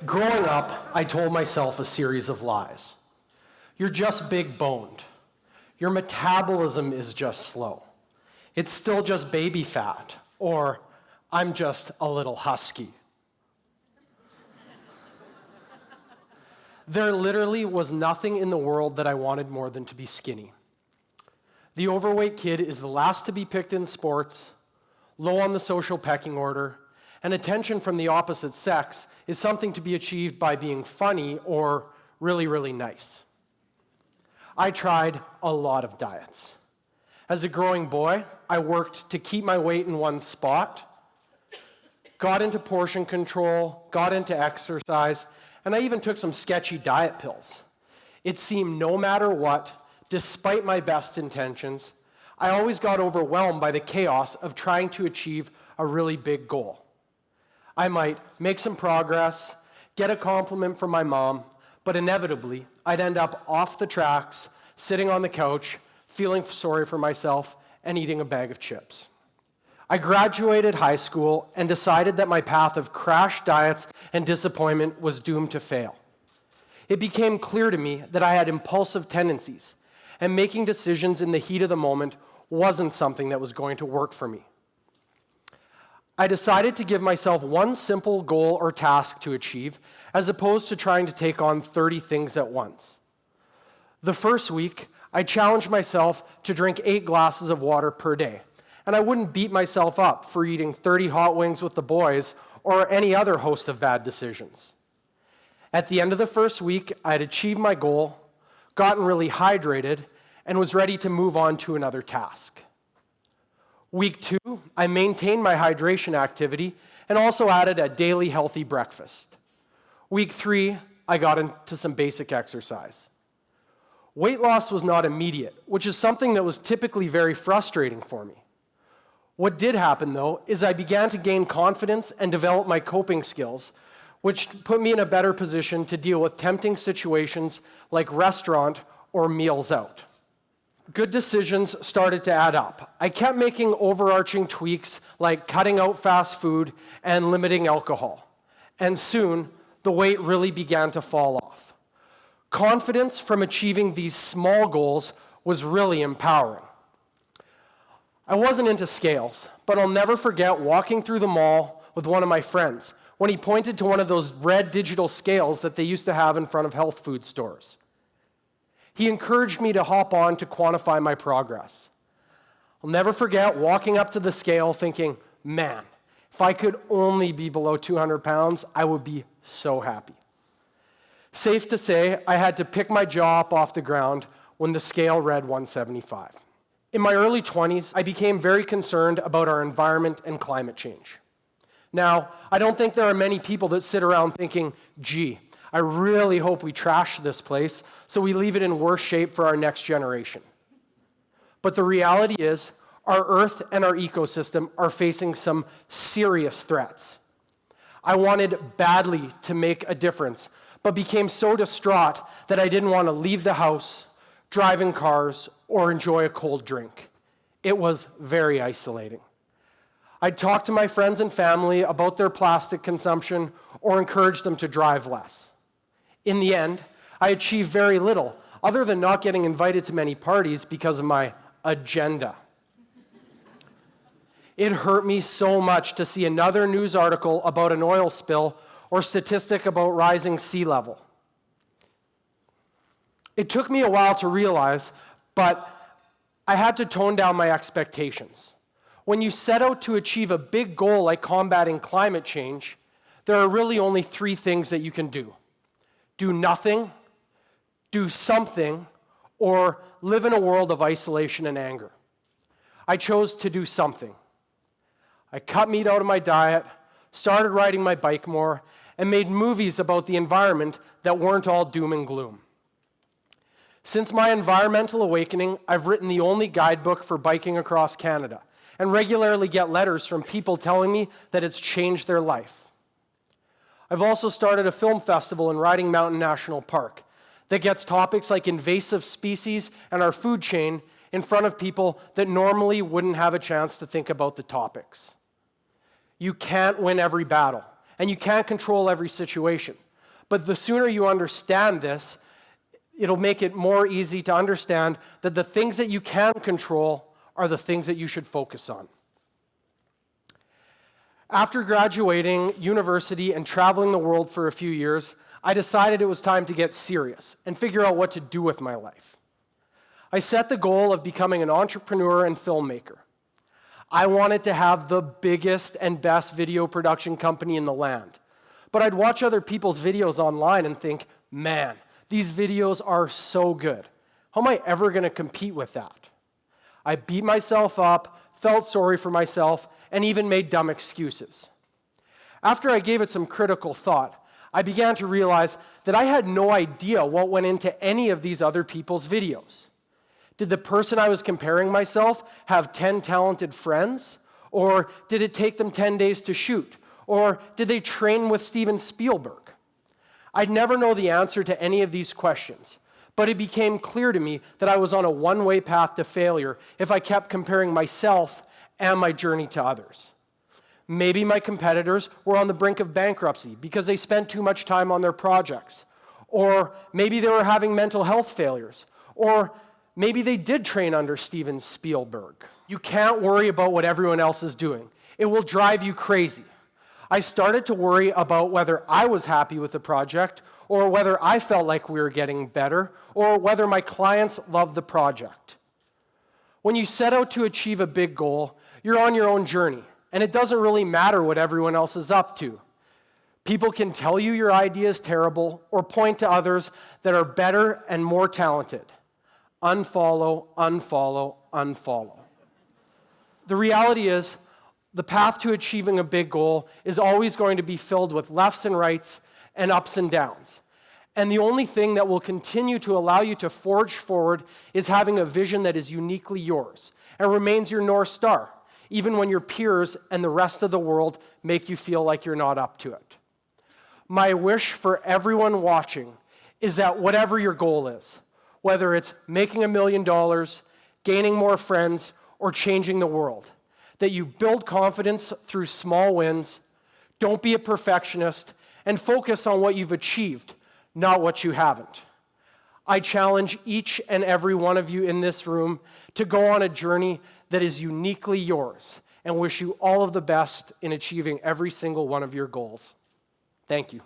Growing up, I told myself a series of lies. You're just big-boned. Your metabolism is just slow. It's still just baby fat, or I'm just a little husky. There literally was nothing in the world that I wanted more than to be skinny. The overweight kid is the last to be picked in sports, low on the social pecking order, and attention from the opposite sex is something to be achieved by being funny or really, really nice. I tried a lot of diets. As a growing boy, I worked to keep my weight in one spot, got into portion control, got into exercise, and I even took some sketchy diet pills. It seemed no matter what, despite my best intentions, I always got overwhelmed by the chaos of trying to achieve a really big goal. I might make some progress, get a compliment from my mom, but inevitably, I'd end up off the tracks, sitting on the couch, feeling sorry for myself, and eating a bag of chips. I graduated high school and decided that my path of crash diets and disappointment was doomed to fail. It became clear to me that I had impulsive tendencies, and making decisions in the heat of the moment wasn't something that was going to work for me. I decided to give myself one simple goal or task to achieve, as opposed to trying to take on 30 things at once. The first week, I challenged myself to drink 8 glasses of water per day, and I wouldn't beat myself up for eating 30 hot wings with the boys or any other host of bad decisions. At the end of the first week, I had achieved my goal, gotten really hydrated, and was ready to move on to another task. Week 2, I maintained my hydration activity and also added a daily healthy breakfast. Week 3, I got into some basic exercise. Weight loss was not immediate, which is something that was typically very frustrating for me. What did happen, though, is I began to gain confidence and develop my coping skills, which put me in a better position to deal with tempting situations like restaurant or meals out. Good decisions started to add up. I kept making overarching tweaks like cutting out fast food and limiting alcohol. And soon, the weight really began to fall off. Confidence from achieving these small goals was really empowering. I wasn't into scales, but I'll never forget walking through the mall with one of my friends when he pointed to one of those red digital scales that they used to have in front of health food stores. He encouraged me to hop on to quantify my progress. I'll never forget walking up to the scale thinking, man, if I could only be below 200 pounds, I would be so happy. Safe to say, I had to pick my jaw up off the ground when the scale read 175. In my early 20s, I became very concerned about our environment and climate change. Now, I don't think there are many people that sit around thinking, gee, I really hope we trash this place so we leave it in worse shape for our next generation. But the reality is, our Earth and our ecosystem are facing some serious threats. I wanted badly to make a difference, but became so distraught that I didn't want to leave the house, drive in cars, or enjoy a cold drink. It was very isolating. I'd talk to my friends and family about their plastic consumption or encourage them to drive less. In the end, I achieved very little, other than not getting invited to many parties because of my agenda. It hurt me so much to see another news article about an oil spill or statistic about rising sea level. It took me a while to realize, but I had to tone down my expectations. When you set out to achieve a big goal like combating climate change, there are really only 3 things that you can do. Do nothing, do something, or live in a world of isolation and anger. I chose to do something. I cut meat out of my diet, started riding my bike more, and made movies about the environment that weren't all doom and gloom. Since my environmental awakening, I've written the only guidebook for biking across Canada and regularly get letters from people telling me that it's changed their life. I've also started a film festival in Riding Mountain National Park that gets topics like invasive species and our food chain in front of people that normally wouldn't have a chance to think about the topics. You can't win every battle, and you can't control every situation. But the sooner you understand this, it'll make it more easy to understand that the things that you can control are the things that you should focus on. After graduating university and traveling the world for a few years, I decided it was time to get serious and figure out what to do with my life. I set the goal of becoming an entrepreneur and filmmaker. I wanted to have the biggest and best video production company in the land. But I'd watch other people's videos online and think, man, these videos are so good. How am I ever going to compete with that? I beat myself up, felt sorry for myself, and even made dumb excuses. After I gave it some critical thought, I began to realize that I had no idea what went into any of these other people's videos. Did the person I was comparing myself have 10 talented friends? Or did it take them 10 days to shoot? Or did they train with Steven Spielberg? I'd never know the answer to any of these questions, but it became clear to me that I was on a one-way path to failure if I kept comparing myself and my journey to others. Maybe my competitors were on the brink of bankruptcy because they spent too much time on their projects. Or maybe they were having mental health failures. Or maybe they did train under Steven Spielberg. You can't worry about what everyone else is doing. It will drive you crazy. I started to worry about whether I was happy with the project, or whether I felt like we were getting better, or whether my clients loved the project. When you set out to achieve a big goal, you're on your own journey, and it doesn't really matter what everyone else is up to. People can tell you your idea is terrible, or point to others that are better and more talented. Unfollow, unfollow, unfollow. The reality is, the path to achieving a big goal is always going to be filled with lefts and rights and ups and downs. And the only thing that will continue to allow you to forge forward is having a vision that is uniquely yours and remains your North Star, even when your peers and the rest of the world make you feel like you're not up to it. My wish for everyone watching is that whatever your goal is, whether it's making $1 million, gaining more friends, or changing the world, that you build confidence through small wins, don't be a perfectionist, and focus on what you've achieved, not what you haven't. I challenge each and every one of you in this room to go on a journey that is uniquely yours, and wish you all of the best in achieving every single one of your goals. Thank you.